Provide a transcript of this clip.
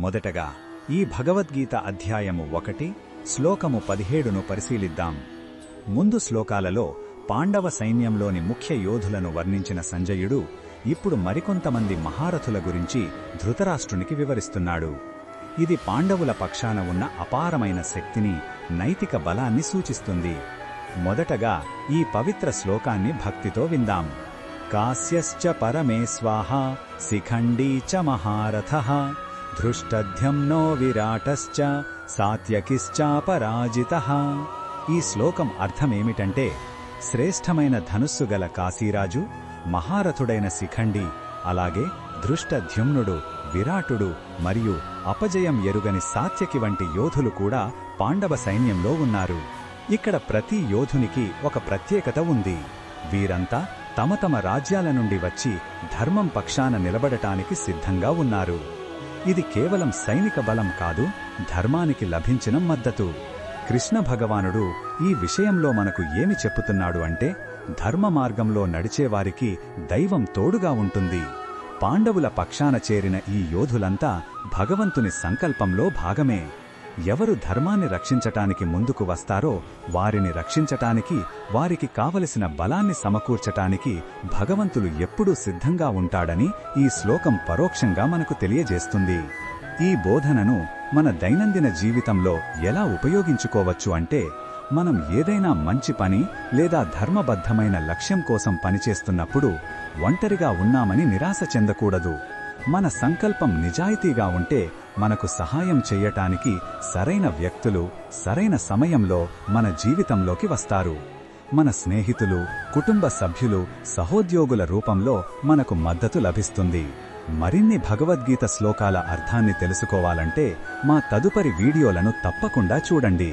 మొదటగా ఈ భగవద్గీత అధ్యాయము 1 శ్లోకము 17ను పరిశీలిద్దాం. ముందు శ్లోకాలలో పాండవ సైన్యంలోని ముఖ్య యోధులను వర్ణించిన సంజయుడు ఇప్పుడు మరికొంతమంది మహారథుల గురించి ధృతరాష్ట్రునికి వివరిస్తున్నాడు. ఇది పాండవుల పక్షాన ఉన్న అపారమైన శక్తిని, నైతిక బలాన్ని సూచిస్తుంది. మొదటగా ఈ పవిత్ర శ్లోకాన్ని భక్తితో విందాం. కాస్యశ్చ పరమే స్వాహా శిఖండీ చ మహారథః ధృష్టధ్యం నో విరాటశ్చ సాత్యకిశ్చాపరాజితః. ఈ శ్లోకం అర్థమేమిటంటే, శ్రేష్టమైన ధనుస్సు గల కాశీరాజు, మహారథుడైన శిఖండి, అలాగే ధృష్టధ్యుమ్నుడు, విరాటుడు మరియు అపజయం ఎరుగని సాత్యకి వంటి యోధులు కూడా పాండవ సైన్యంలో ఉన్నారు. ఇక్కడ ప్రతి యోధునికి ఒక ప్రత్యేకత ఉంది. వీరంతా తమ తమ రాజ్యాల నుండి వచ్చి ధర్మం పక్షాన నిలబడటానికి సిద్ధంగా ఉన్నారు. ఇది కేవలం సైనిక బలం కాదు, ధర్మానికి లభించిన మద్దతు. కృష్ణ భగవానుడు ఈ విషయంలో మనకు ఏమి చెప్పుతున్నాడు అంటే, ధర్మ మార్గంలో నడిచేవారికి దైవం తోడుగా ఉంటుంది. పాండవుల పక్షాన చేరిన ఈ యోధులంతా భగవంతుని సంకల్పంలో భాగమే. ఎవరు ధర్మాన్ని రక్షించటానికి ముందుకు వస్తారో వారిని రక్షించటానికి, వారికి కావలసిన బలాన్ని సమకూర్చటానికి భగవంతుడు ఎప్పుడూ సిద్ధంగా ఉంటాడని ఈ శ్లోకం పరోక్షంగా మనకు తెలియజేస్తుంది. ఈ బోధనను మన దైనందిన జీవితంలో ఎలా ఉపయోగించుకోవచ్చు అంటే, మనం ఏదైనా మంచి పని లేదా ధర్మబద్ధమైన లక్ష్యం కోసం పనిచేస్తున్నప్పుడు ఒంటరిగా ఉన్నామని నిరాశ చెందకూడదు. మన సంకల్పం నిజాయితీగా ఉంటే మనకు సహాయం చెయ్యటానికి సరైన వ్యక్తులు సరైన సమయంలో మన జీవితంలోకి వస్తారు. మన స్నేహితులు, కుటుంబ సభ్యులు, సహోద్యోగుల రూపంలో మనకు మద్దతు లభిస్తుంది. మరిన్ని భగవద్గీత శ్లోకాల అర్థాన్ని తెలుసుకోవాలంటే మా తదుపరి వీడియోలను తప్పకుండా చూడండి.